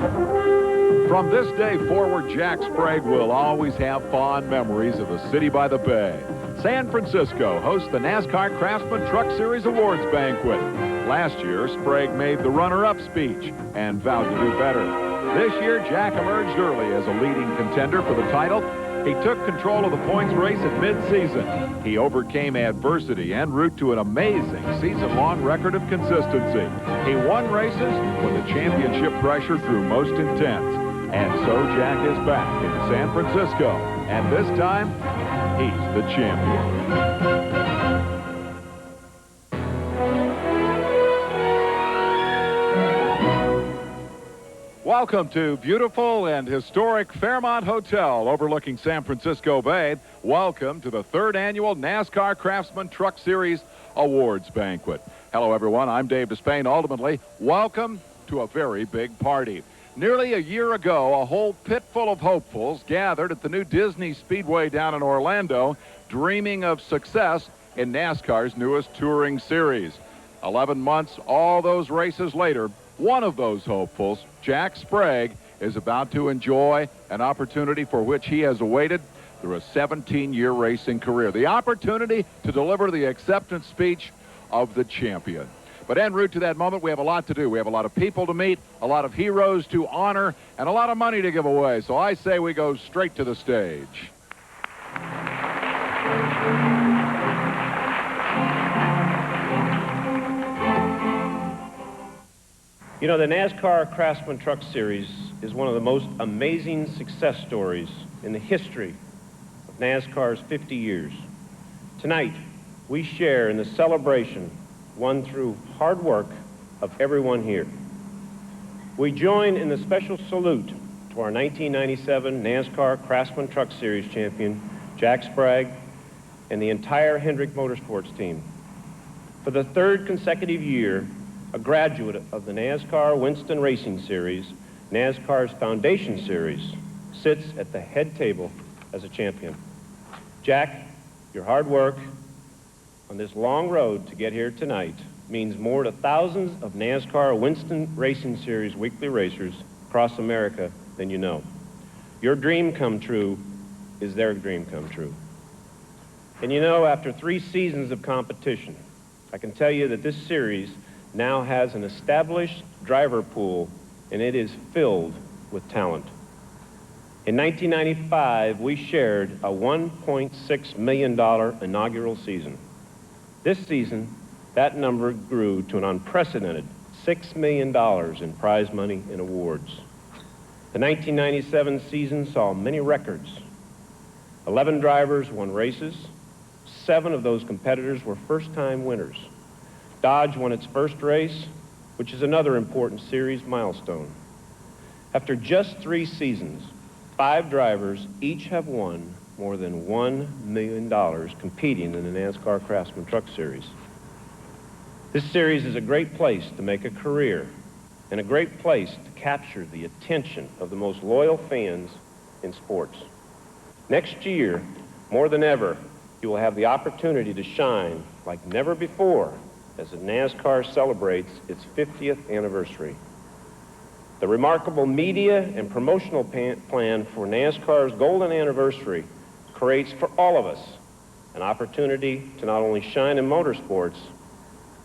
From this day forward, Jack Sprague will always have fond memories of the city by the bay. San Francisco hosts the NASCAR Craftsman Truck Series Awards Banquet. Last year, Sprague made the runner-up speech and vowed to do better. This year, Jack emerged early as a leading contender for the title. He took control of the points race at mid-season. He overcame adversity en route to an amazing season-long record of consistency. He won races when the championship pressure grew most intense. And so Jack is back in San Francisco. And this time, he's the champion. Welcome to beautiful and historic Fairmont Hotel overlooking San Francisco Bay. Welcome to the 3rd annual NASCAR Craftsman Truck Series Awards Banquet. Hello, everyone. I'm Dave Despain. Ultimately, welcome to a very big party. Nearly a year ago, a whole pit full of hopefuls gathered at the new Disney Speedway down in Orlando, dreaming of success in NASCAR's newest touring series. 11 months, all those races later, one of those hopefuls, Jack Sprague, is about to enjoy an opportunity for which he has awaited through a 17-year racing career. The opportunity to deliver the acceptance speech of the champion. But en route to that moment, we have a lot to do. We have a lot of people to meet, a lot of heroes to honor, and a lot of money to give away. So I say we go straight to the stage. You know, the NASCAR Craftsman Truck Series is one of the most amazing success stories in the history of NASCAR's 50 years. Tonight, we share in the celebration won through hard work of everyone here. We join in the special salute to our 1997 NASCAR Craftsman Truck Series champion, Jack Sprague, and the entire Hendrick Motorsports team. For the 3rd consecutive year, a graduate of the NASCAR Winston Racing Series, NASCAR's Foundation Series, sits at the head table as a champion. Jack, your hard work on this long road to get here tonight means more to thousands of NASCAR Winston Racing Series weekly racers across America than you know. Your dream come true is their dream come true. And you know, after 3 seasons of competition, I can tell you that this series now has an established driver pool, and it is filled with talent. In 1995, we shared a $1.6 million inaugural season. This season, that number grew to an unprecedented $6 million in prize money and awards. The 1997 season saw many records. 11 drivers won races. 7 of those competitors were first-time winners. Dodge won its first race, which is another important series milestone. After just 3 seasons, 5 drivers each have won more than $1 million competing in the NASCAR Craftsman Truck Series. This series is a great place to make a career and a great place to capture the attention of the most loyal fans in sports. Next year, more than ever, you will have the opportunity to shine like never before as the NASCAR celebrates its 50th anniversary. The remarkable media and promotional plan for NASCAR's golden anniversary creates for all of us an opportunity to not only shine in motorsports,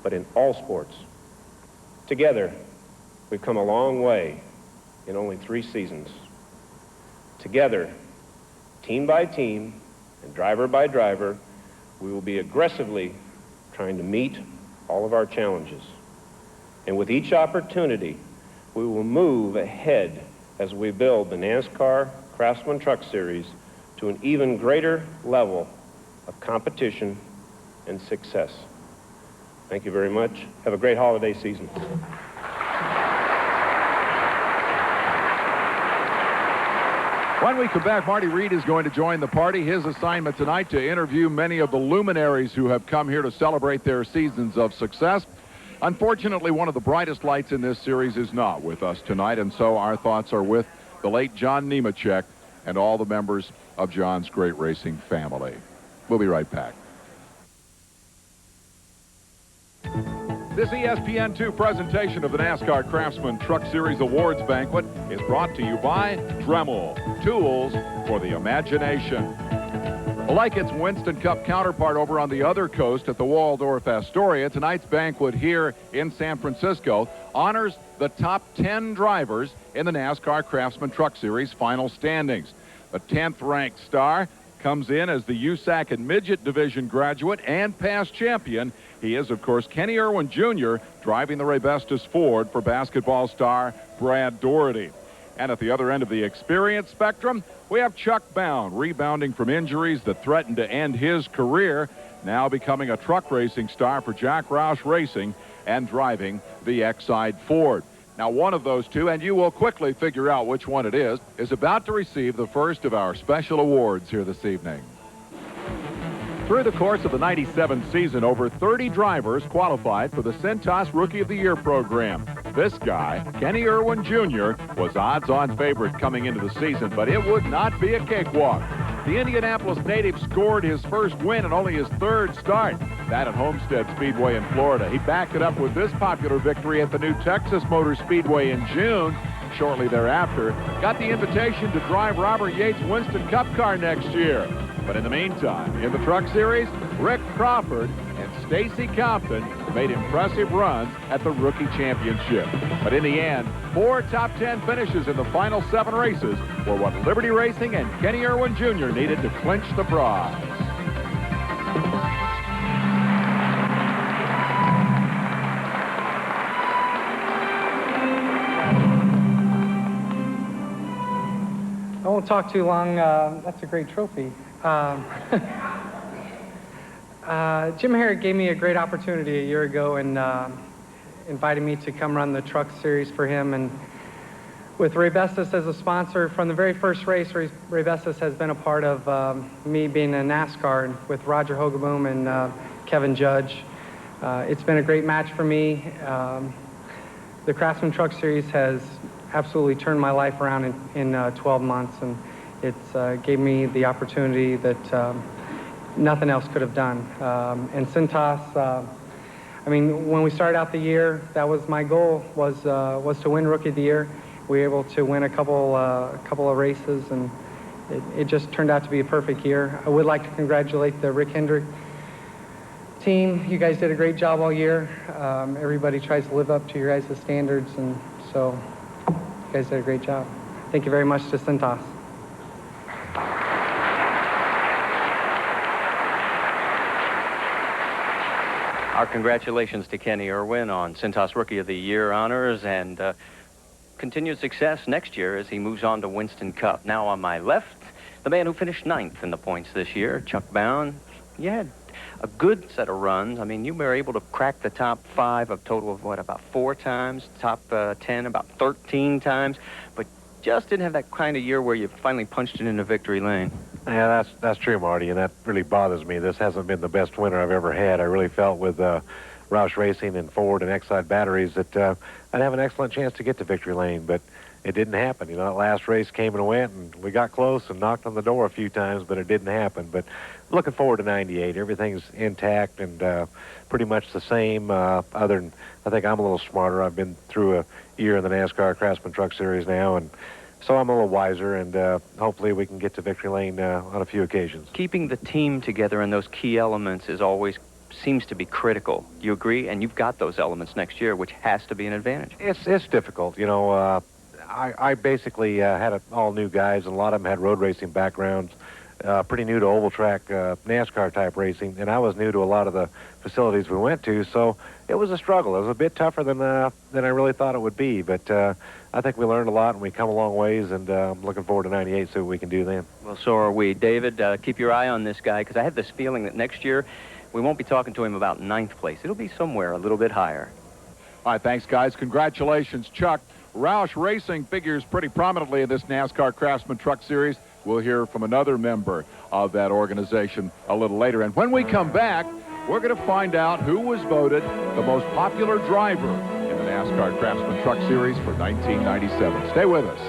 but in all sports. Together, we've come a long way in only 3 seasons. Together, team by team and driver by driver, we will be aggressively trying to meet all of our challenges. And with each opportunity, we will move ahead as we build the NASCAR Craftsman Truck Series to an even greater level of competition and success. Thank you very much. Have a great holiday season. When we come back, Marty Reed is going to join the party. His assignment tonight to interview many of the luminaries who have come here to celebrate their seasons of success. Unfortunately, one of the brightest lights in this series is not with us tonight, and so our thoughts are with the late John Nemechek and all the members of John's great racing family. We'll be right back. This ESPN2 presentation of the NASCAR Craftsman Truck Series Awards Banquet is brought to you by Dremel, tools for the imagination. Like its Winston Cup counterpart over on the other coast at the Waldorf Astoria, tonight's banquet here in San Francisco honors the top 10 drivers in the NASCAR Craftsman Truck Series final standings. The 10th ranked star comes in as the USAC and Midget Division graduate and past champion. He is, of course, Kenny Irwin Jr., driving the Raybestos Ford for basketball star Brad Doherty. And at the other end of the experience spectrum, we have Chuck Bound, rebounding from injuries that threatened to end his career, now becoming a truck racing star for Jack Roush Racing and driving the Exide Ford. Now, one of those two, and you will quickly figure out which one it is about to receive the first of our special awards here this evening. Through the course of the 97 season, over 30 drivers qualified for the Cintas Rookie of the Year program. This guy, Kenny Irwin Jr., was odds-on favorite coming into the season, but it would not be a cakewalk. The Indianapolis native scored his first win in only his third start, that at Homestead Speedway in Florida. He backed it up with this popular victory at the new Texas Motor Speedway in June. Shortly thereafter, got the invitation to drive Robert Yates' Winston Cup car next year. But in the meantime, in the Truck Series, Rick Crawford and Stacy Compton made impressive runs at the Rookie Championship. But in the end, 4 top 10 finishes in the final 7 races were what Liberty Racing and Kenny Irwin Jr. needed to clinch the prize. I won't talk too long. That's a great trophy. Jim Herrick gave me a great opportunity a year ago and invited me to come run the truck series for him. And with Raybestos as a sponsor, from the very first race, Raybestos has been a part of me being in NASCAR, and with Roger Hogaboom and Kevin Judge. It's been a great match for me. The Craftsman Truck Series has absolutely turned my life around in 12 months, and it's gave me the opportunity that nothing else could have done. And Cintas, I mean, when we started out the year, that was my goal, was to win Rookie of the Year. We were able to win a couple of races, and it just turned out to be a perfect year. I would like to congratulate the Rick Hendrick team. You guys did a great job all year. Everybody tries to live up to your guys' standards, and so you guys did a great job. Thank you very much to Cintas. Our congratulations to Kenny Irwin on Cintas Rookie of the Year honors and continued success next year as he moves on to Winston Cup. Now on my left, the man who finished 9th in the points this year, Chuck Bound. You had a good set of runs. I mean, you were able to crack the top 5 of total of, what, about 4 times, top 10 about 13 times, but just didn't have that kind of year where you finally punched it into victory lane. Yeah, that's true, Marty, and that really bothers me. This hasn't been the best winter I've ever had. I really felt with Roush Racing and Ford and Exide batteries that I'd have an excellent chance to get to victory lane, but it didn't happen. You know, that last race came and went, and we got close and knocked on the door a few times, but it didn't happen. But looking forward to 98. Everything's intact and pretty much the same, other than I think I'm a little smarter. I've been through a year in the NASCAR Craftsman Truck Series now, and so I'm a little wiser, and hopefully we can get to victory lane on a few occasions. Keeping the team together in those key elements is always seems to be critical. You agree? And you've got those elements next year, which has to be an advantage. It's difficult. You know, I basically had all new guys, and a lot of them had road racing backgrounds, pretty new to oval track NASCAR type racing, and I was new to a lot of the facilities we went to, so it was a struggle. It was a bit tougher than I really thought it would be, but I think we learned a lot, and we come a long ways, and I'm looking forward to 98, see what we can do then. Well, so are we. David, keep your eye on this guy, because I have this feeling that next year we won't be talking to him about 9th place. It'll be somewhere a little bit higher. All right, thanks, guys. Congratulations, Chuck. Roush Racing figures pretty prominently in this NASCAR Craftsman Truck Series. We'll hear from another member of that organization a little later. And when we come back, we're going to find out who was voted the most popular driver in the NASCAR Craftsman Truck Series for 1997. Stay with us.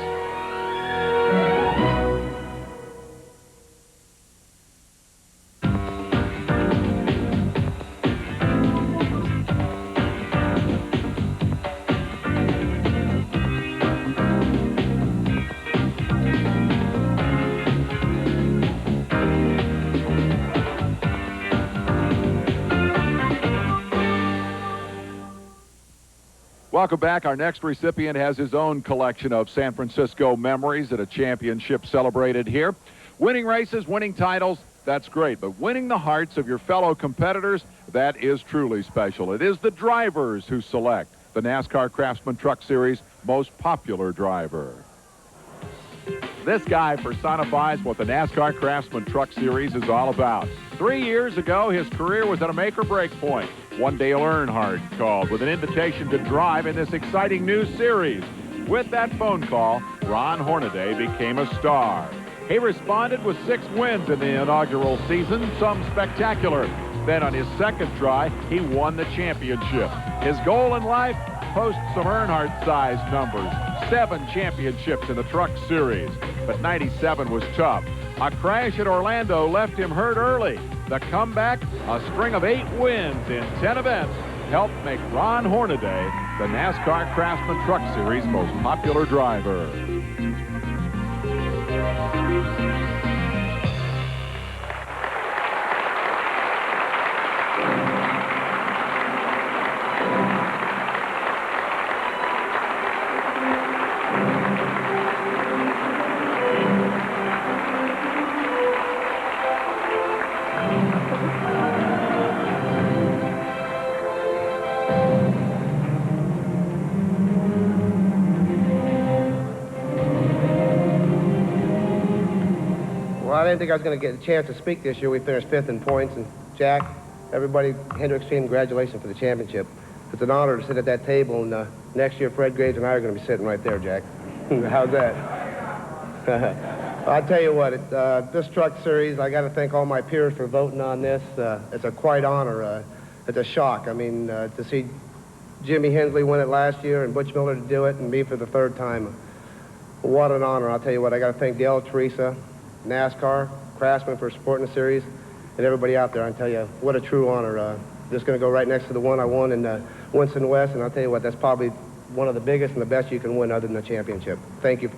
Welcome back. Our next recipient has his own collection of San Francisco memories at a championship celebrated here. Winning races, winning titles, that's great. But winning the hearts of your fellow competitors, that is truly special. It is the drivers who select the NASCAR Craftsman Truck Series most popular driver. This guy personifies what the NASCAR Craftsman Truck Series is all about. 3 years ago, his career was at a make-or-break point. One Dale Earnhardt called with an invitation to drive in this exciting new series. With that phone call, Ron Hornaday became a star. He responded with 6 wins in the inaugural season, some spectacular. Then on his second try, he won the championship. His goal in life? Post some Earnhardt-sized numbers. 7 championships in the Truck Series. But 97 was tough. A crash at Orlando left him hurt early. The comeback, a string of 8 wins in 10 events, helped make Ron Hornaday the NASCAR Craftsman Truck Series most popular driver. I didn't think I was going to get a chance to speak this year. We finished 5th in points, and Jack, everybody, Hendricks team, congratulations for the championship. It's an honor to sit at that table, and next year Fred Graves and I are going to be sitting right there, Jack. How's that? I'll tell you what, this truck series, I got to thank all my peers for voting on this. It's a quite honor. It's a shock. I mean, to see Jimmy Hensley win it last year and Butch Miller to do it and me for the 3rd time. What an honor. I'll tell you what, I got to thank Dale, Teresa, NASCAR, Craftsman for supporting the series, and everybody out there. I tell you, what a true honor. Just going to go right next to the one I won in Winston West, and I'll tell you what, that's probably one of the biggest and the best you can win other than the championship. Thank you.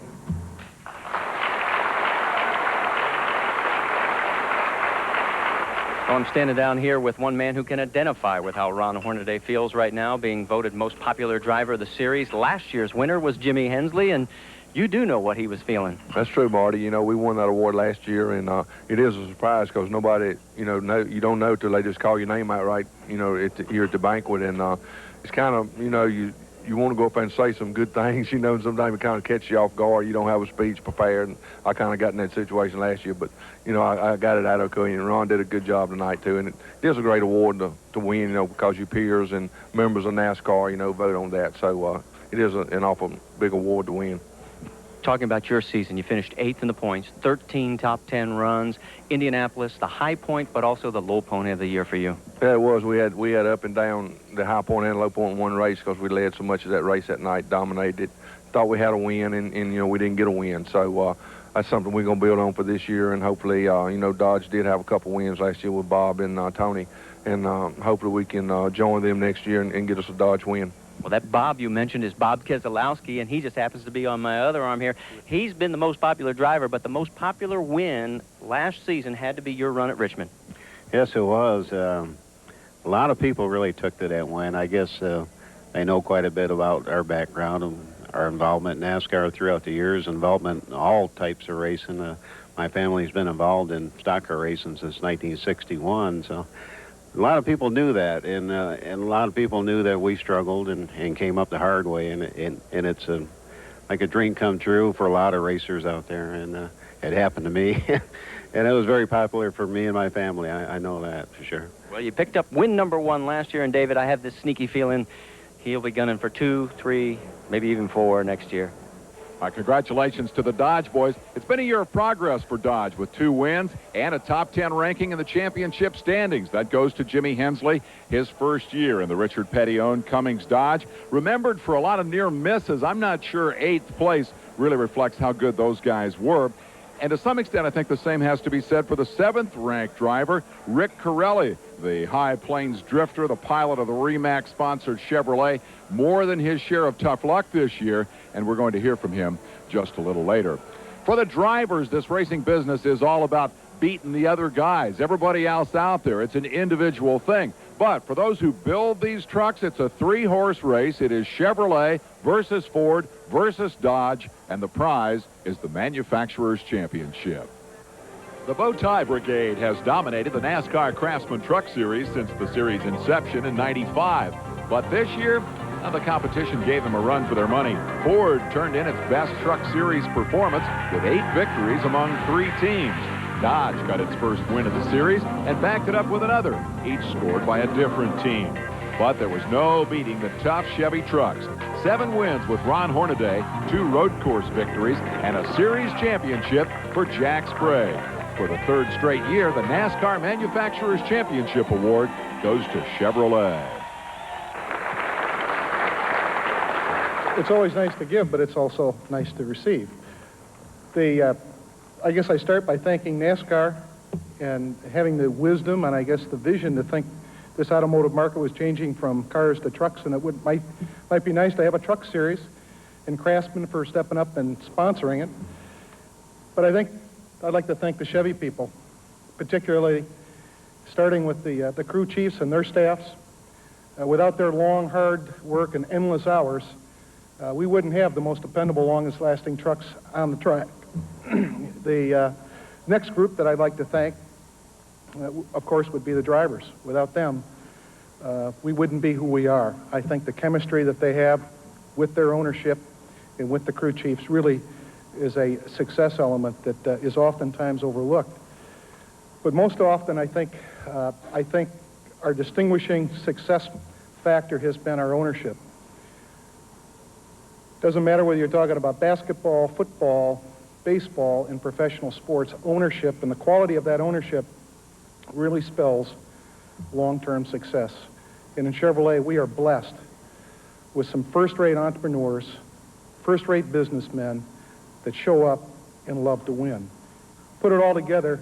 Well, I'm standing down here with one man who can identify with how Ron Hornaday feels right now, being voted most popular driver of the series. Last year's winner was Jimmy Hensley, and you do know what he was feeling. That's true, Marty. You know, we won that award last year, and it is a surprise because nobody, you don't know till they just call your name out right, here at the banquet. And it's kind of, you want to go up and say some good things, and sometimes it kind of catches you off guard. You don't have a speech prepared, and I kind of got in that situation last year. But, I got it out okay, and Ron did a good job tonight, too. And it is a great award to win, because your peers and members of NASCAR, vote on that. So it is an awful big award to win. Talking about your season, you finished 8th in the points, 13 top 10 runs. Indianapolis, the high point, but also the low point of the year for you. Yeah, it was. We had up and down the high point and low point in one race because we led so much of that race that night, dominated it. Thought we had a win, and we didn't get a win. So that's something we're going to build on for this year, and hopefully, Dodge did have a couple wins last year with Bob and Tony, and hopefully we can join them next year and get us a Dodge win. Well, that Bob you mentioned is Bob Keselowski, and he just happens to be on my other arm here. He's been the most popular driver, but the most popular win last season had to be your run at Richmond. Yes, it was. A lot of people really took to that win. I guess they know quite a bit about our background and our involvement in NASCAR throughout the years, involvement in all types of racing. My family's been involved in stock car racing since 1961, so a lot of people knew that, and a lot of people knew that we struggled and came up the hard way, and it's like a dream come true for a lot of racers out there, and it happened to me, and it was very popular for me and my family. I know that for sure. Well, you picked up win number 1 last year, and David, I have this sneaky feeling he'll be gunning for 2, 3, maybe even 4 next year. Congratulations to the Dodge boys. It's been a year of progress for Dodge with 2 wins and a top 10 ranking in the championship standings. That goes to Jimmy Hensley, his first year in the Richard Petty-owned Cummings Dodge. Remembered for a lot of near misses. I'm not sure 8th place really reflects how good those guys were. And to some extent, I think the same has to be said for the 7th-ranked driver, Rick Corelli, the High Plains drifter, the pilot of the RE/MAX-sponsored Chevrolet. More than his share of tough luck this year, and we're going to hear from him just a little later. For the drivers, this racing business is all about beating the other guys, everybody else out there. It's an individual thing. But for those who build these trucks, it's a 3-horse race. It is Chevrolet versus Ford versus Dodge, and the prize is the Manufacturer's Championship. The Bowtie Brigade has dominated the NASCAR Craftsman Truck Series since the series' inception in '95. But this year, the competition gave them a run for their money. Ford turned in its best Truck Series performance with 8 victories among 3 teams. Dodge got its first win of the series and backed it up with another, each scored by a different team. But there was no beating the tough Chevy trucks. 7 wins with Ron Hornaday, 2 road course victories, and a series championship for Jack Sprague. For the 3rd straight year, the NASCAR Manufacturers Championship Award goes to Chevrolet. It's always nice to give, but it's also nice to receive. I guess I start by thanking NASCAR and having the wisdom and I guess the vision to think this automotive market was changing from cars to trucks, and it might be nice to have a truck series, and Craftsman for stepping up and sponsoring it. But I think I'd like to thank the Chevy people, particularly starting with the crew chiefs and their staffs. Without their long, hard work and endless hours, we wouldn't have the most dependable, longest-lasting trucks on the track. The next group that I'd like to thank, of course, would be the drivers. Without them, we wouldn't be who we are. I think the chemistry that they have with their ownership and with the crew chiefs really is a success element that is oftentimes overlooked. But most often, I think our distinguishing success factor has been our ownership. Doesn't matter whether you're talking about basketball, football, baseball, and professional sports, ownership and the quality of that ownership really spells long-term success. And in Chevrolet, we are blessed with some first-rate entrepreneurs, first-rate businessmen that show up and love to win. Put it all together,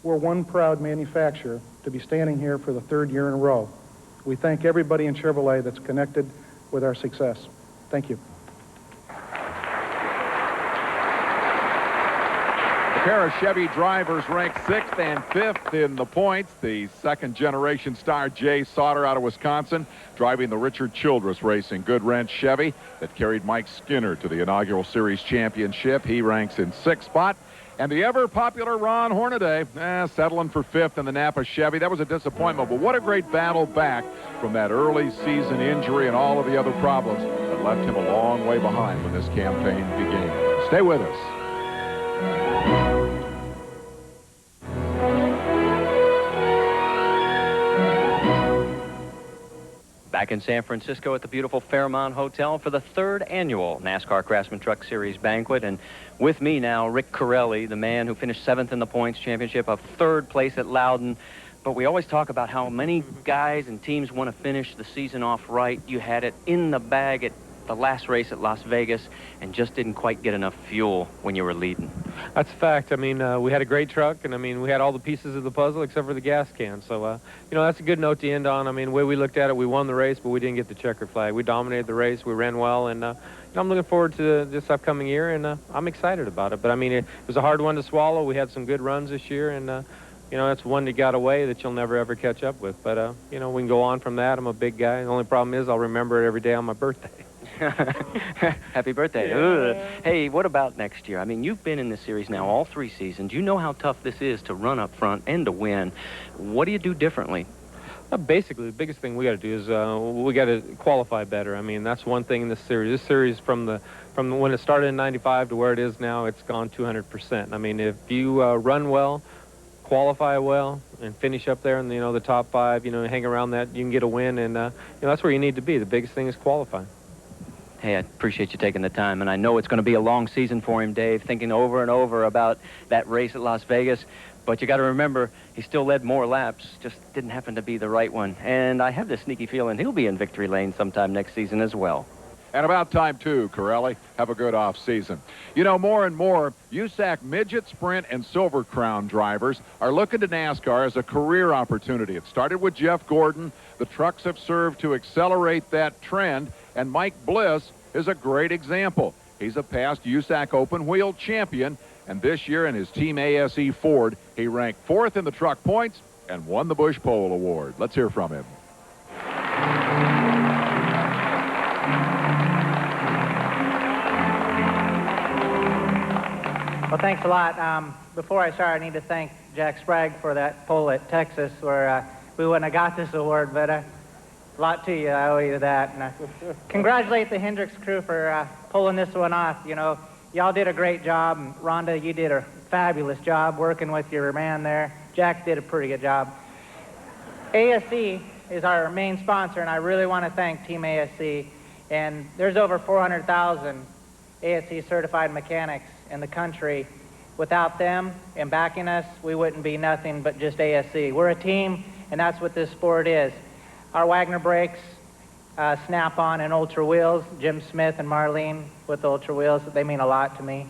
we're one proud manufacturer to be standing here for the 3rd year in a row. We thank everybody in Chevrolet that's connected with our success. Thank you. A pair of Chevy drivers ranked 6th and 5th in the points. The 2nd-generation star Jay Sauter out of Wisconsin driving the Richard Childress Racing Good Wrench Chevy that carried Mike Skinner to the inaugural series championship. He ranks in 6th spot. And the ever-popular Ron Hornaday, settling for 5th in the Napa Chevy. That was a disappointment, but what a great battle back from that early season injury and all of the other problems that left him a long way behind when this campaign began. Stay with us. Back in San Francisco at the beautiful Fairmont Hotel for the 3rd annual NASCAR Craftsman Truck Series banquet. And with me now, Rick Corelli, the man who finished 7th in the points championship, a 3rd place at Loudon. But we always talk about how many guys and teams want to finish the season off right. You had it in the bag at the last race at Las Vegas and just didn't quite get enough fuel when you were leading. That's a fact. I mean, we had a great truck, and I mean, we had all the pieces of the puzzle except for the gas can. So, you know, that's a good note to end on. I mean, the way we looked at it, we won the race, but we didn't get the checkered flag. We dominated the race. We ran well, and you know, I'm looking forward to this upcoming year, and I'm excited about it. But I mean, it was a hard one to swallow. We had some good runs this year, and you know, that's one that got away that you'll never ever catch up with. But you know, we can go on from that. I'm a big guy. The only problem is I'll remember it every day on my birthday. Happy birthday. Yeah. Hey, what about next year? I mean, you've been in this series now all 3 seasons. You know how tough this is to run up front and to win. What do you do differently? Basically, the biggest thing we got to do is we got to qualify better. I mean, that's one thing in this series. This series from when it started in '95 to where it is now, it's gone 200%. I mean, if you run well, qualify well, and finish up there in the top 5, hang around that, you can get a win, and that's where you need to be. The biggest thing is qualifying. Hey, I appreciate you taking the time, and I know it's going to be a long season for him, Dave, thinking over and over about that race at Las Vegas. But you got to remember, he still led more laps, just didn't happen to be the right one. And I have this sneaky feeling he'll be in victory lane sometime next season as well. And about time, too, Corelli. Have a good off-season. You know, more and more, USAC Midget, Sprint, and Silver Crown drivers are looking to NASCAR as a career opportunity. It started with Jeff Gordon. The trucks have served to accelerate that trend, and Mike Bliss is a great example. He's a past USAC Open Wheel champion, and this year in his Team ASE Ford, he ranked 4th in the truck points and won the Bush Pole Award. Let's hear from him. Well, thanks a lot. Before I start, I need to thank Jack Sprague for that pole at Texas where we wouldn't have got this award, but a lot to you. I owe you that. And congratulate the Hendricks crew for pulling this one off. You know, y'all did a great job. And Rhonda, you did a fabulous job working with your man there. Jack did a pretty good job. ASC is our main sponsor, and I really want to thank Team ASC. And there's over 400,000 ASC certified mechanics in the country. Without them and backing us, we wouldn't be nothing but just ASC. We're a team, and that's what this sport is. Our Wagner brakes, Snap-on and Ultra Wheels, Jim Smith and Marlene with Ultra Wheels, they mean a lot to me.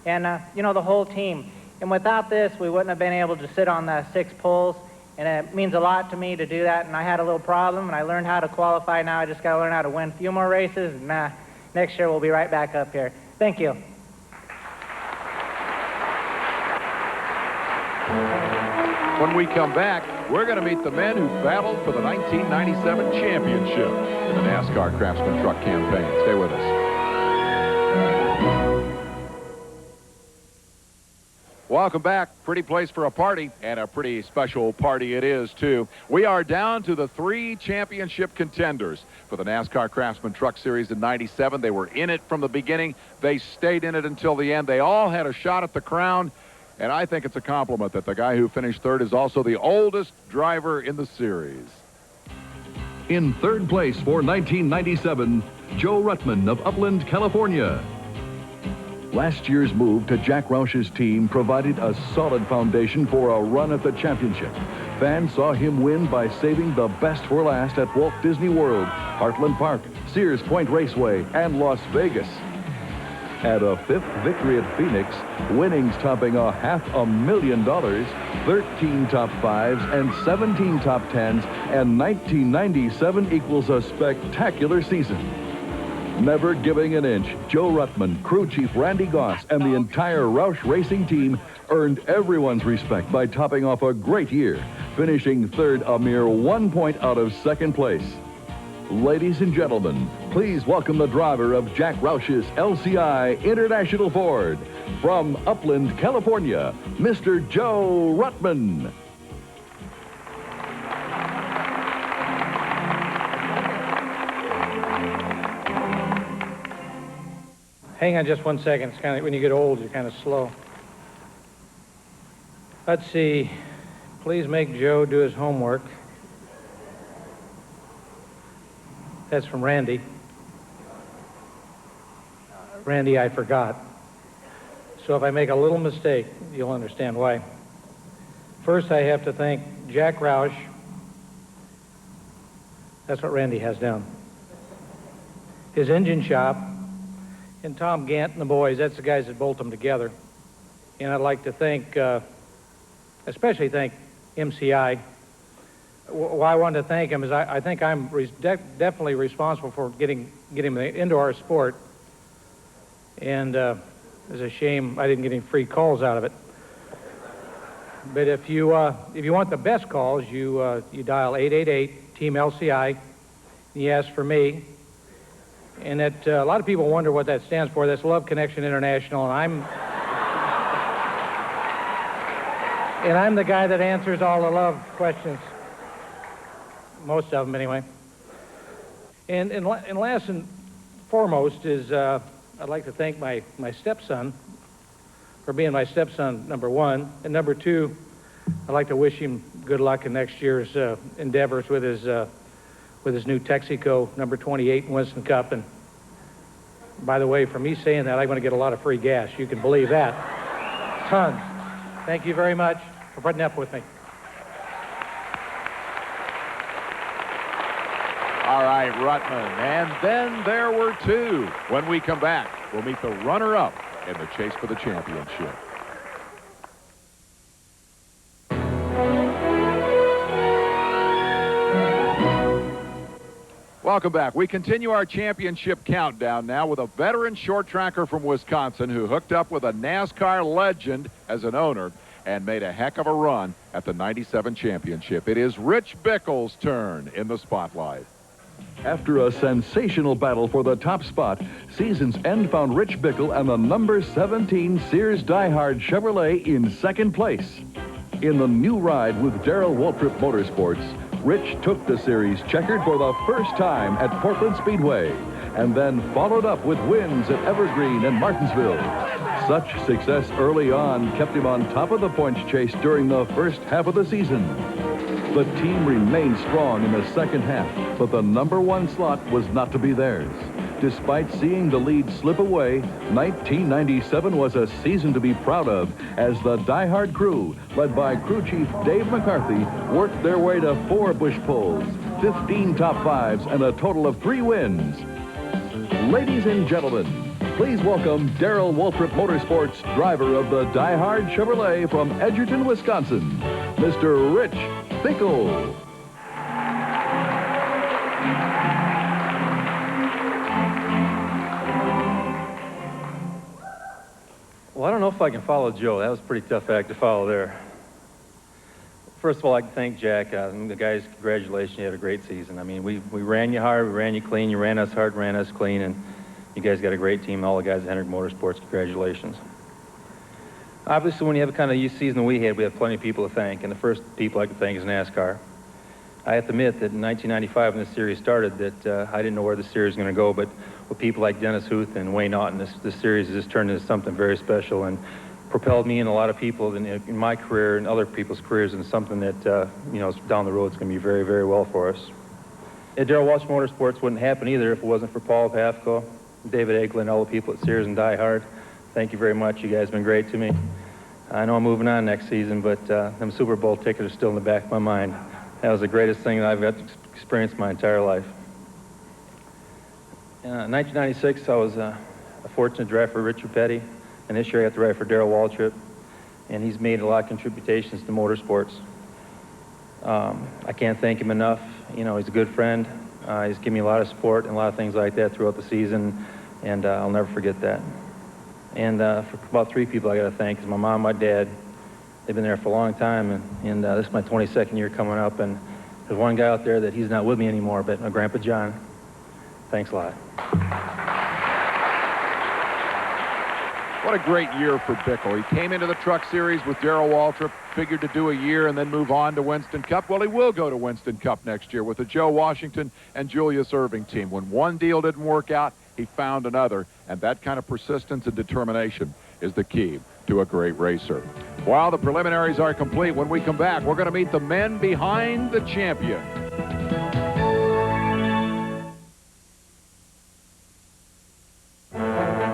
And, you know, the whole team. And without this, we wouldn't have been able to sit on the 6 poles, and it means a lot to me to do that. And I had a little problem, and I learned how to qualify. Now I just got to learn how to win a few more races, and next year we'll be right back up here. Thank you. When we come back, we're going to meet the men who battled for the 1997 championship in the NASCAR Craftsman Truck Campaign. Stay with us. Welcome back. Pretty place for a party, and a pretty special party it is, too. We are down to the 3 championship contenders for the NASCAR Craftsman Truck Series in '97. They were in it from the beginning. They stayed in it until the end. They all had a shot at the crown. And I think it's a compliment that the guy who finished third is also the oldest driver in the series. In third place for 1997, Joe Ruttman of Upland, California. Last year's move to Jack Roush's team provided a solid foundation for a run at the championship. Fans saw him win by saving the best for last at Walt Disney World, Heartland Park, Sears Point Raceway, and Las Vegas. At a 5th victory at Phoenix, winnings topping $500,000, 13 top 5s and 17 top 10s, and 1997 equals a spectacular season. Never giving an inch, Joe Ruttman, crew chief Randy Goss, and the entire Roush Racing team earned everyone's respect by topping off a great year, finishing third a mere 1 point out of second place. Ladies and gentlemen, please welcome the driver of Jack Roush's LCI International Ford, from Upland, California, Mr. Joe Ruttman. Hang on just 1 second. It's kind of, when you get old, you're kind of slow. Let's see. Please make Joe do his homework. That's from Randy. Randy, I forgot. So if I make a little mistake, you'll understand why. First, I have to thank Jack Roush. That's what Randy has down. His engine shop, and Tom Gant and the boys. That's the guys that bolt them together. And I'd like to thank, especially thank MCI. Why I wanted to thank him is I think I'm definitely responsible for getting him into our sport. And it's a shame I didn't get any free calls out of it. But if you want the best calls, you dial 888-TEAM-LCI, and you ask for me. And that a lot of people wonder what that stands for. That's Love Connection International, and I'm the guy that answers all the love questions. Most of them, anyway. And last and foremost is I'd like to thank my stepson for being my stepson, number 1. And number 2, I'd like to wish him good luck in next year's endeavors with his new Texaco number 28 Winston Cup. And by the way, for me saying that, I'm going to get a lot of free gas. You can believe that. Tons. Thank you very much for putting up with me. All right, Ruttman. And then there were 2. When we come back, we'll meet the runner-up in the chase for the championship. Welcome back. We continue our championship countdown now with a veteran short tracker from Wisconsin who hooked up with a NASCAR legend as an owner and made a heck of a run at the '97 championship. It is Rich Bickle's turn in the spotlight. After a sensational battle for the top spot, season's end found Rich Bickle and the number 17 Sears Die-Hard Chevrolet in second place. In the new ride with Darrell Waltrip Motorsports, Rich took the series checkered for the first time at Portland Speedway, and then followed up with wins at Evergreen and Martinsville. Such success early on kept him on top of the points chase during the first half of the season. The team remained strong in the second half, but the number one slot was not to be theirs. Despite seeing the lead slip away, 1997 was a season to be proud of as the Die-Hard crew, led by crew chief Dave McCarthy, worked their way to 4 bush pulls, 15 top fives, and a total of 3 wins. Ladies and gentlemen, please welcome Darrell Waltrip Motorsports, driver of the Die-Hard Chevrolet from Edgerton, Wisconsin, Mr. Rich Bickle. Well, I don't know if I can follow Joe. That was a pretty tough act to follow there. First of all, I'd like to thank Jack. The guys, congratulations. You had a great season. I mean, we ran you hard, we ran you clean, you ran us hard, ran us clean, and you guys got a great team. All the guys at Hendrick Motorsports, congratulations. Obviously, when you have the kind of season that we had, we have plenty of people to thank, and the first people I can thank is NASCAR. I have to admit that in 1995, when this series started, that I didn't know where the series was going to go, but with people like Dennis Huth and Wayne Naughton, this series has just turned into something very special and propelled me and a lot of people in my career and other people's careers into something that, you know, down the road is going to be very, very well for us. Darrell Waltrip Motorsports wouldn't happen either if it wasn't for Paul Pafko, David Eglin, all the people at Sears and Die Hard. Thank you very much. You guys have been great to me. I know I'm moving on next season, but them Super Bowl tickets are still in the back of my mind. That was the greatest thing that I've got to experience my entire life. In 1996, I was a fortunate driver for Richard Petty, and this year I got to drive for Darrell Waltrip, and he's made a lot of contributions to motorsports. I can't thank him enough. You know, he's a good friend. He's given me a lot of support and a lot of things like that throughout the season, and I'll never forget that. And for about 3 people I got to thank is my mom, my dad. They've been there for a long time, and this is my 22nd year coming up, and there's one guy out there that he's not with me anymore, but my Grandpa John. Thanks a lot. What a great year for Bickle. He came into the Truck Series with Darrell Waltrip, figured to do a year and then move on to Winston Cup. Well, he will go to Winston Cup next year with the Joe Washington and Julius Erving team. When one deal didn't work out, he found another, and that kind of persistence and determination is the key to a great racer. While the preliminaries are complete, when we come back, we're going to meet the men behind the champion.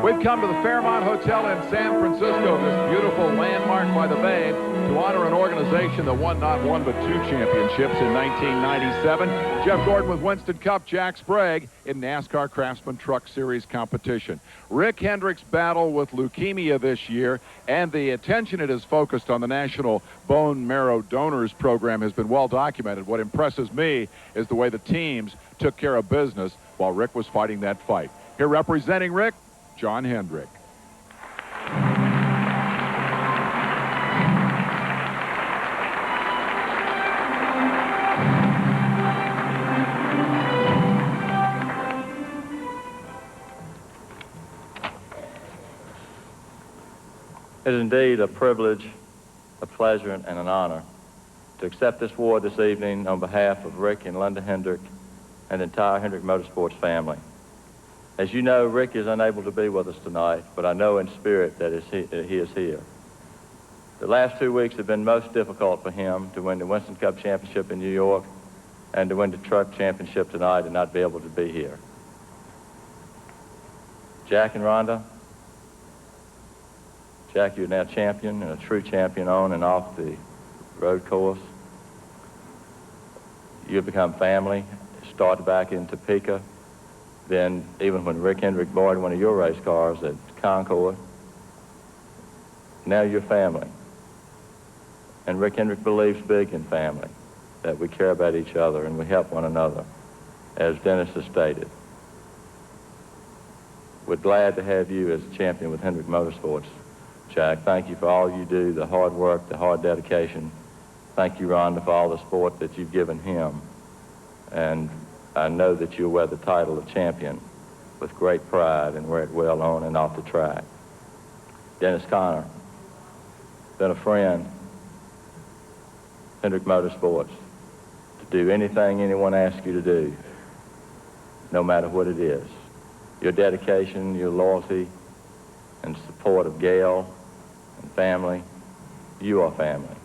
We've come to the Fairmont Hotel in San Francisco, this beautiful landmark by the bay, to honor an organization that won not 1 but 2 championships in 1997. Jeff Gordon with Winston Cup, Jack Sprague in NASCAR Craftsman Truck Series competition. Rick Hendrick's battle with leukemia this year and the attention it has focused on the National Bone Marrow Donors Program has been well documented. What impresses me is the way the teams took care of business while Rick was fighting that fight. Here representing Rick, John Hendrick. It is indeed a privilege, a pleasure, and an honor to accept this award this evening on behalf of Rick and Linda Hendrick and the entire Hendrick Motorsports family. As you know, Rick is unable to be with us tonight, but I know in spirit that he is here. The last 2 weeks have been most difficult for him to win the Winston Cup Championship in New York and to win the Truck Championship tonight and not be able to be here. Jack and Rhonda, Jack, you're now champion and a true champion on and off the road course. You've become family, started back in Topeka. Then even when Rick Hendrick borrowed one of your race cars at Concord, now you're family. And Rick Hendrick believes big in family, that we care about each other and we help one another, as Dennis has stated. We're glad to have you as a champion with Hendrick Motorsports, Jack. Thank you for all you do, the hard work, the hard dedication. Thank you, Rhonda, for all the support that you've given him. And I know that you'll wear the title of champion with great pride and wear it well on and off the track. Dennis Conner, been a friend, Hendrick Motorsports, to do anything anyone asks you to do, no matter what it is. Your dedication, your loyalty, and support of Gail and family, you are family.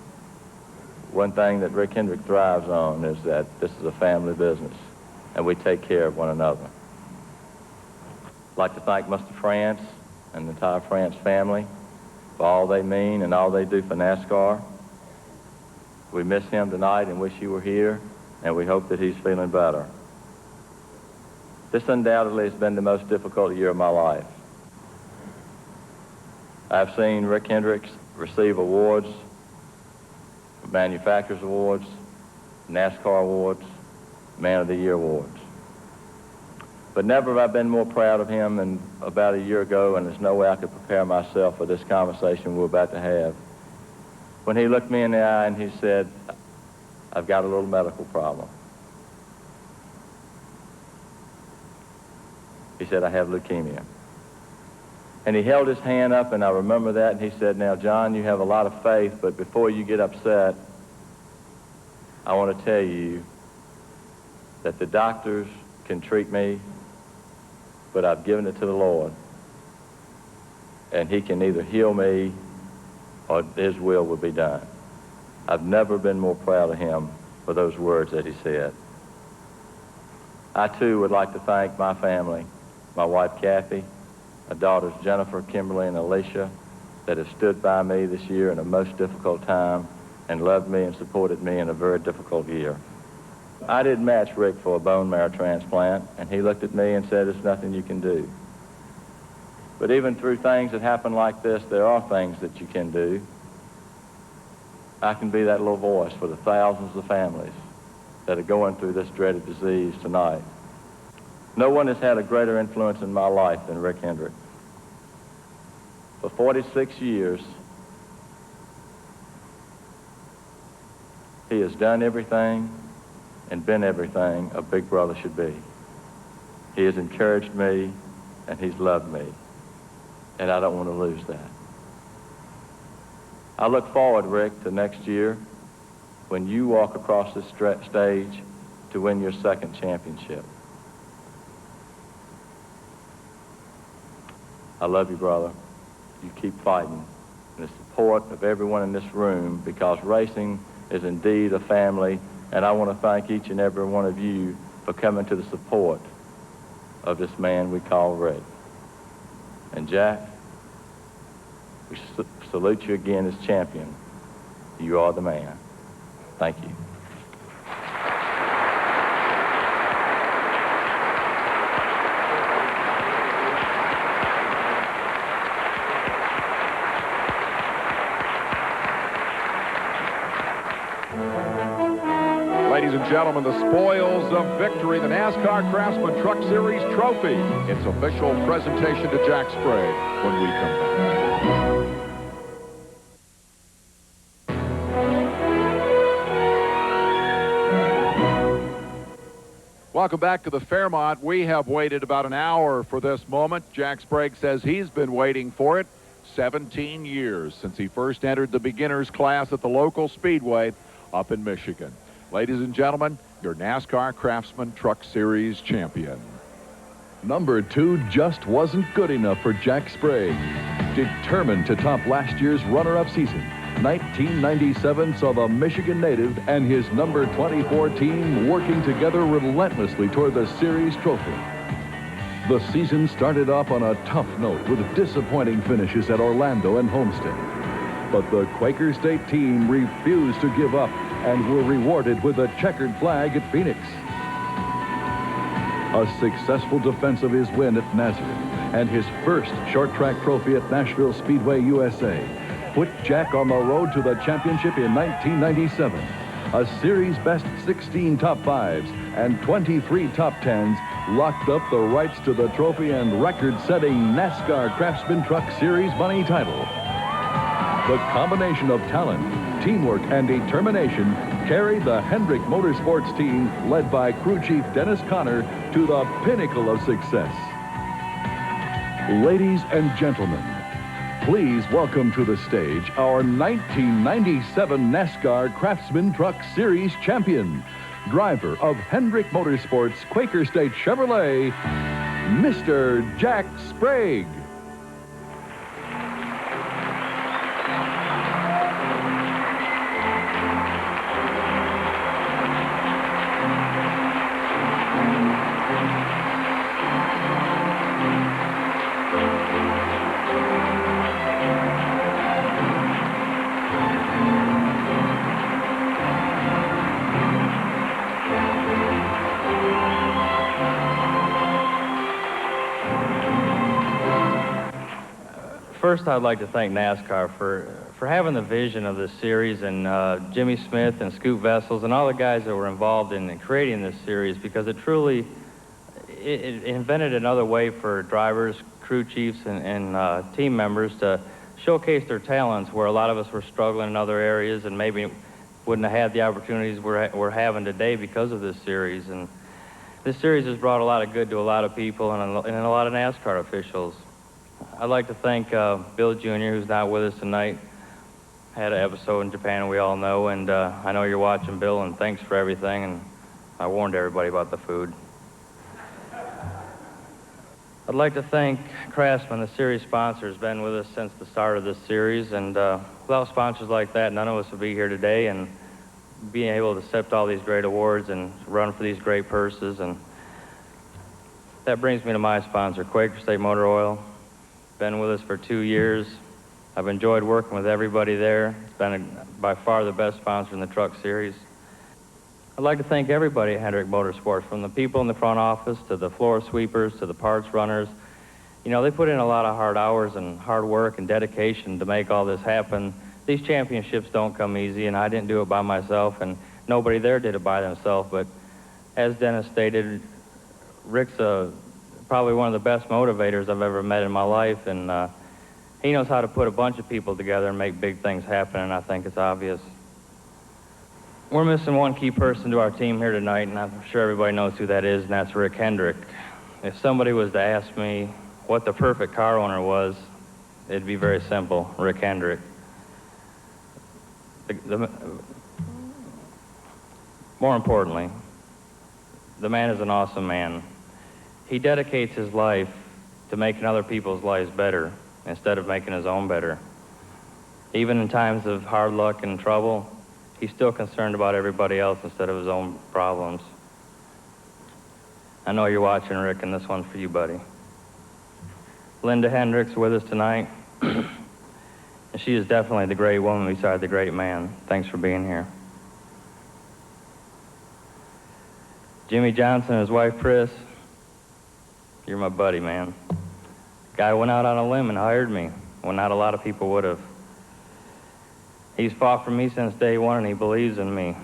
One thing that Rick Hendrick thrives on is that this is a family business, and we take care of one another. I'd like to thank Mr. France and the entire France family for all they mean and all they do for NASCAR. We miss him tonight and wish he were here, and we hope that he's feeling better. This undoubtedly has been the most difficult year of my life. I've seen Rick Hendricks receive awards, manufacturers awards, NASCAR awards, Man of the Year awards. But never have I been more proud of him than about a year ago, and there's no way I could prepare myself for this conversation we're about to have. When he looked me in the eye and he said, "I've got a little medical problem." He said, "I have leukemia." And he held his hand up, and I remember that, and he said, "Now, John, you have a lot of faith, but before you get upset, I want to tell you that the doctors can treat me, but I've given it to the Lord, and he can either heal me or his will be done." I've never been more proud of him for those words that he said. I, too, would like to thank my family, my wife, Kathy, my daughters, Jennifer, Kimberly, and Alicia, that have stood by me this year in a most difficult time and loved me and supported me in a very difficult year. I didn't match Rick for a bone marrow transplant, and he looked at me and said, "There's nothing you can do." But even through things that happen like this, there are things that you can do. I can be that little voice for the thousands of families that are going through this dreaded disease tonight. No one has had a greater influence in my life than Rick Hendrick. For 46 years, he has done everything and been everything a big brother should be. He has encouraged me, and he's loved me, and I don't want to lose that. I look forward, Rick, to next year when you walk across this stage to win your second championship. I love you, brother. You keep fighting. And the support of everyone in this room, because racing is indeed a family, and I want to thank each and every one of you for coming to the support of this man we call Rick. And Jack, we salute you again as champion. You are the man. Thank you. Ladies and gentlemen, the spoils of victory, the NASCAR Craftsman Truck Series trophy. Its official presentation to Jack Sprague when we come back. Welcome back to the Fairmont. We have waited about an hour for this moment. Jack Sprague says he's been waiting for it 17 years since he first entered the beginners class at the local speedway up in Michigan. Ladies and gentlemen, your NASCAR Craftsman Truck Series champion. Number 2 just wasn't good enough for Jack Sprague. Determined to top last year's runner-up season, 1997 saw the Michigan native and his number 24 team working together relentlessly toward the series trophy. The season started off on a tough note with disappointing finishes at Orlando and Homestead. But the Quaker State team refused to give up and were rewarded with a checkered flag at Phoenix. A successful defense of his win at Nazareth and his first short track trophy at Nashville Speedway, USA, put Jack on the road to the championship in 1997. A series best 16 top 5s and 23 top 10s locked up the rights to the trophy and record-setting NASCAR Craftsman Truck Series money title. The combination of talent, teamwork, and determination carried the Hendrick Motorsports team, led by crew chief Dennis Conner, to the pinnacle of success. Ladies and gentlemen, please welcome to the stage our 1997 NASCAR Craftsman Truck Series champion, driver of Hendrick Motorsports Quaker State Chevrolet, Mr. Jack Sprague. First, I'd like to thank NASCAR for having the vision of this series, and Jimmy Smith and Scoot Vessels and all the guys that were involved in creating this series, because it truly it invented another way for drivers, crew chiefs, and team members to showcase their talents where a lot of us were struggling in other areas and maybe wouldn't have had the opportunities we're having today because of this series. And this series has brought a lot of good to a lot of people and a lot of NASCAR officials. I'd like to thank Bill Jr., who's not with us tonight. Had an episode in Japan, we all know, and I know you're watching, Bill, and thanks for everything, and I warned everybody about the food. I'd like to thank Craftsman, the series sponsor, has been with us since the start of this series, and without sponsors like that, none of us would be here today, and being able to accept all these great awards and run for these great purses. And that brings me to my sponsor, Quaker State Motor Oil. Been with us for 2 years. I've enjoyed working with everybody there. It's been by far the best sponsor in the truck series. I'd like to thank everybody at Hendrick Motorsports, from the people in the front office to the floor sweepers to the parts runners. You know, they put in a lot of hard hours and hard work and dedication to make all this happen. These championships don't come easy, and I didn't do it by myself, and nobody there did it by themselves. But as Dennis stated, Rick's probably one of the best motivators I've ever met in my life, and he knows how to put a bunch of people together and make big things happen, and I think it's obvious. We're missing one key person to our team here tonight, and I'm sure everybody knows who that is, and that's Rick Hendrick. If somebody was to ask me what the perfect car owner was, it'd be very simple: Rick Hendrick. More importantly, the man is an awesome man. He dedicates his life to making other people's lives better instead of making his own better. Even in times of hard luck and trouble, he's still concerned about everybody else instead of his own problems. I know you're watching, Rick, and this one's for you, buddy. Linda Hendrick's with us tonight, and she is definitely the great woman beside the great man. Thanks for being here. Jimmy Johnson and his wife, Pris, you're my buddy, man. Guy went out on a limb and hired me when not a lot of people would have. He's fought for me since day one, and he believes in me.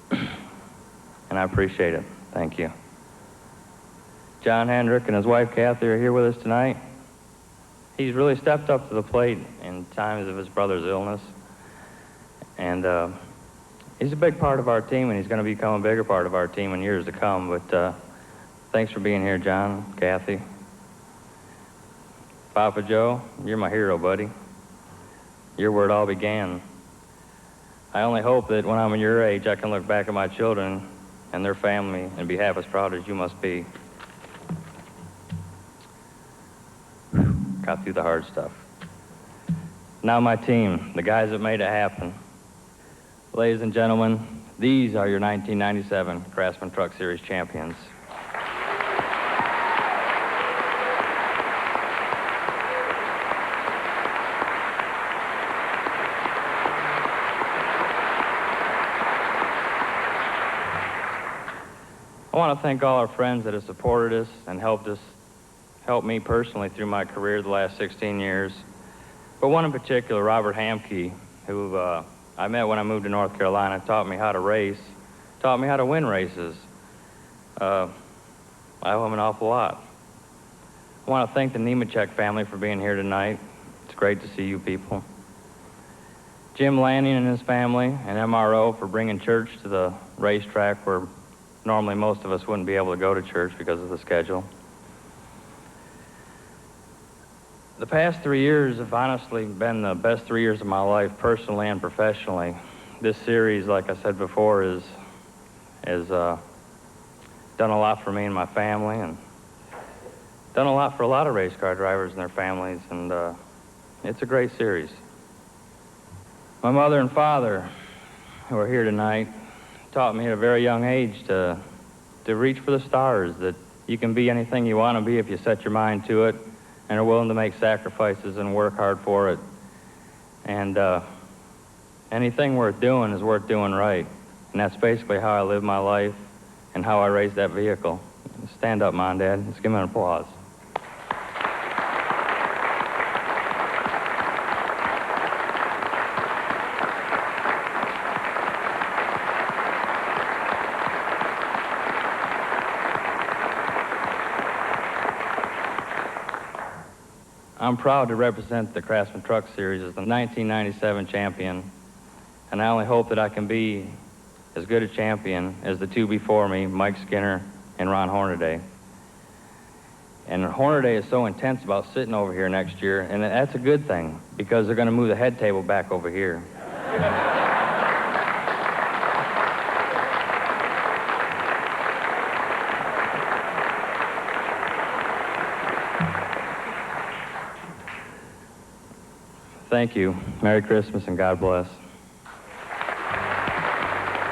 And I appreciate it. Thank you. John Hendrick and his wife, Kathy, are here with us tonight. He's really stepped up to the plate in times of his brother's illness. And he's a big part of our team, and he's going to become a bigger part of our team in years to come. But thanks for being here, John, Kathy. Papa Joe, you're my hero, buddy. You're where it all began. I only hope that when I'm your age, I can look back at my children and their family and be half as proud as you must be. Got through the hard stuff. Now my team, the guys that made it happen. Ladies and gentlemen, these are your 1997 Craftsman Truck Series champions. I want to thank all our friends that have supported us and helped me personally through my career the last 16 years. But one in particular, Robert Hamke, who I met when I moved to North Carolina, taught me how to race, taught me how to win races. I owe him an awful lot. I want to thank the Nemechek family for being here tonight. It's great to see you people. Jim Lanning and his family, and MRO for bringing church to the racetrack where normally most of us wouldn't be able to go to church because of the schedule. The past 3 years have honestly been the best 3 years of my life, personally and professionally. This series, like I said before, has done a lot for me and my family, and done a lot for a lot of race car drivers and their families, and it's a great series. My mother and father, who are here tonight, taught me at a very young age to reach for the stars, that you can be anything you want to be if you set your mind to it and are willing to make sacrifices and work hard for it. And anything worth doing is worth doing right. And that's basically how I live my life and how I raise that vehicle. Stand up, Mom, Dad. Let's give him an applause. I'm proud to represent the Craftsman Truck Series as the 1997 champion, and I only hope that I can be as good a champion as the two before me, Mike Skinner and Ron Hornaday. And Hornaday is so intense about sitting over here next year, and that's a good thing, because they're going to move the head table back over here. Thank you. Merry Christmas and God bless.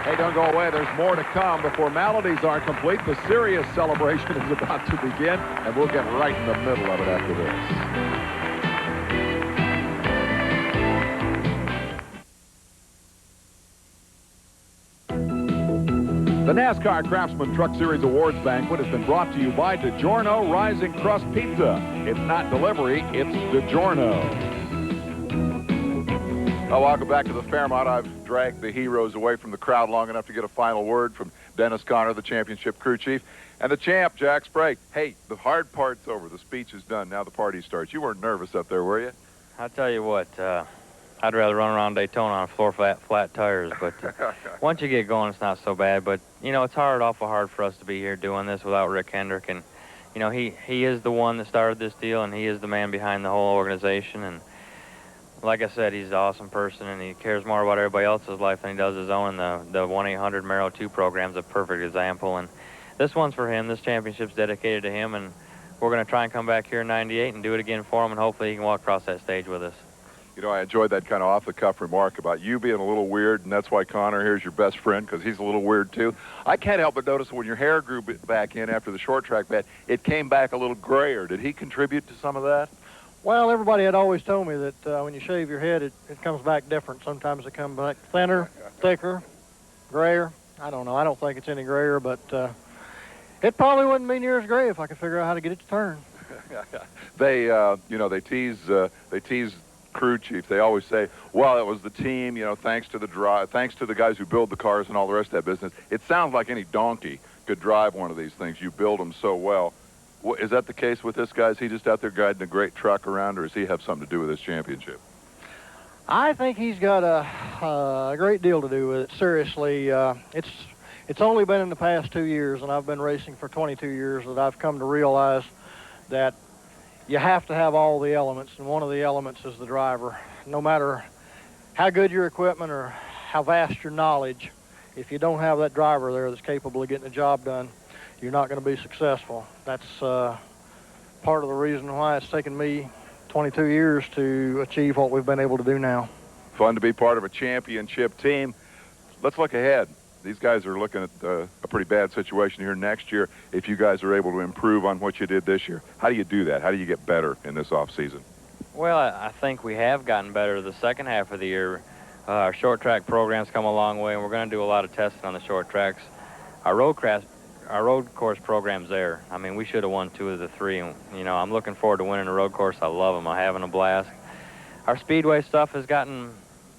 Hey, don't go away. There's more to come. The formalities are complete. The serious celebration is about to begin, and we'll get right in the middle of it after this. The NASCAR Craftsman Truck Series Awards Banquet has been brought to you by DiGiorno Rising Crust Pizza. It's not delivery, it's DiGiorno. Well, welcome back to the Fairmont. I've dragged the heroes away from the crowd long enough to get a final word from Dennis Conner, the championship crew chief, and the champ, Jack Sprague. Hey, the hard part's over. The speech is done. Now the party starts. You weren't nervous up there, were you? I'll tell you what, I'd rather run around Daytona on floor flat tires, but once you get going, it's not so bad. But, you know, it's awful hard for us to be here doing this without Rick Hendrick. And, you know, he is the one that started this deal, and he is the man behind the whole organization. And like I said, he's an awesome person, and he cares more about everybody else's life than he does his own. And the 1-800-MARROW-2 program is a perfect example. And this one's for him. This championship's dedicated to him, and we're going to try and come back here in '98 and do it again for him, and hopefully he can walk across that stage with us. You know, I enjoyed that kind of off-the-cuff remark about you being a little weird, and that's why Conner here's your best friend, because he's a little weird, too. I can't help but notice when your hair grew back in after the short track bet, it came back a little grayer. Did he contribute to some of that? Well, everybody had always told me that when you shave your head, it comes back different. Sometimes it comes back thinner, thicker, grayer. I don't know. I don't think it's any grayer, but it probably wouldn't be near as gray if I could figure out how to get it to turn. They, you know, they tease crew chief. They always say, well, it was the team, you know, thanks to the guys who build the cars and all the rest of that business. It sounds like any donkey could drive one of these things. You build them so well. Is that the case with this guy? Is he just out there guiding a great truck around, or does he have something to do with this championship? I think he's got a great deal to do with it. Seriously, it's only been in the past 2 years, and I've been racing for 22 years, that I've come to realize that you have to have all the elements, and one of the elements is the driver. No matter how good your equipment or how vast your knowledge, if you don't have that driver there that's capable of getting the job done, you're not going to be successful. That's part of the reason why it's taken me 22 years to achieve what we've been able to do now. Fun to be part of a championship team. Let's look ahead. These guys are looking at a pretty bad situation here next year. If you guys are able to improve on what you did this year, how do you do that? How do you get better in this off season? Well, I think we have gotten better the second half of the year. Our short track program's come a long way, and we're going to do a lot of testing on the short tracks. Our road course program's there. I mean, we should have won 2 of the 3. And, you know, I'm looking forward to winning a road course. I love them. I'm having a blast. Our speedway stuff has gotten,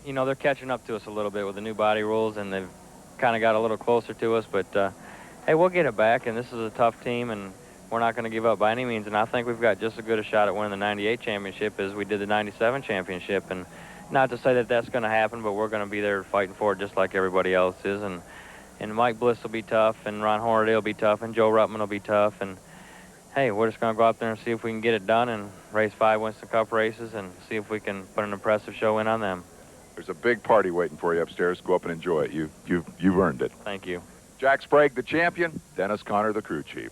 you know, they're catching up to us a little bit with the new body rules, and they've kind of got a little closer to us. But, hey, we'll get it back, and this is a tough team, and we're not going to give up by any means. And I think we've got just as good a shot at winning the '98 championship as we did the '97 championship. And, not to say that that's going to happen, but we're going to be there fighting for it just like everybody else is. And Mike Bliss will be tough, and Ron Hornaday will be tough, and Joe Ruttman will be tough. And, hey, we're just going to go out there and see if we can get it done and race 5 Winston Cup races and see if we can put an impressive show in on them. There's a big party waiting for you upstairs. Go up and enjoy it. You've earned it. Thank you. Jack Sprague, the champion. Dennis Conner, the crew chief.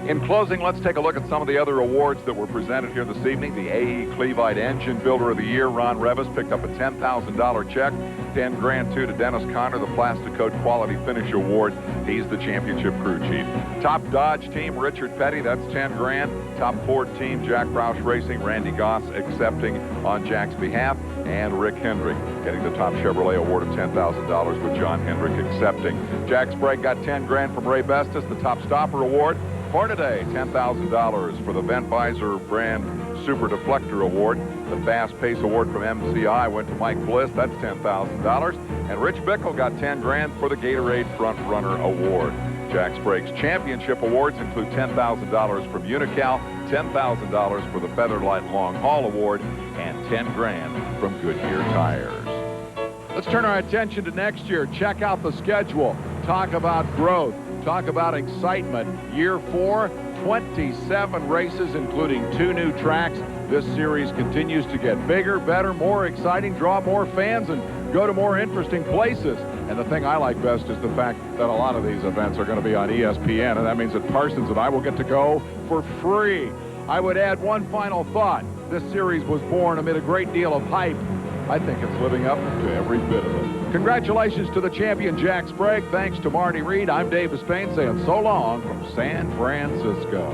In closing, let's take a look at some of the other awards that were presented here this evening. The A.E. Clevite Engine Builder of the Year, Ron Revis, picked up a $10,000 check. 10 grand too to Dennis Conner, the Plasticoat Quality Finish Award. He's the championship crew chief. Top Dodge team, Richard Petty, that's 10 grand. Top Ford team, Jack Roush Racing, Randy Goss accepting on Jack's behalf. And Rick Hendrick getting the top Chevrolet award of $10,000 with John Hendrick accepting. Jack Sprague got 10 grand from Ray Bestis, the top stopper award. Hornaday, $10,000 for the Vent Visor brand Super Deflector Award. The Fast Pace Award from MCI went to Mike Bliss. That's $10,000. And Rich Bickle got 10 grand for the Gatorade Front Runner Award. Jack Sprague's championship awards include $10,000 from Unocal, $10,000 for the Featherlight Long Haul Award, and 10 grand from Goodyear Tires. Let's turn our attention to next year. Check out the schedule. Talk about growth. Talk about excitement. Year 4, 27 races, including 2 new tracks. This series continues to get bigger, better, more exciting, draw more fans, and go to more interesting places. And the thing I like best is the fact that a lot of these events are going to be on ESPN, and that means that Parsons and I will get to go for free. I would add one final thought. This series was born amid a great deal of hype. I think it's living up to every bit of it. Congratulations to the champion, Jack Sprague. Thanks to Marty Reed. I'm Dave Bispain saying so long from San Francisco.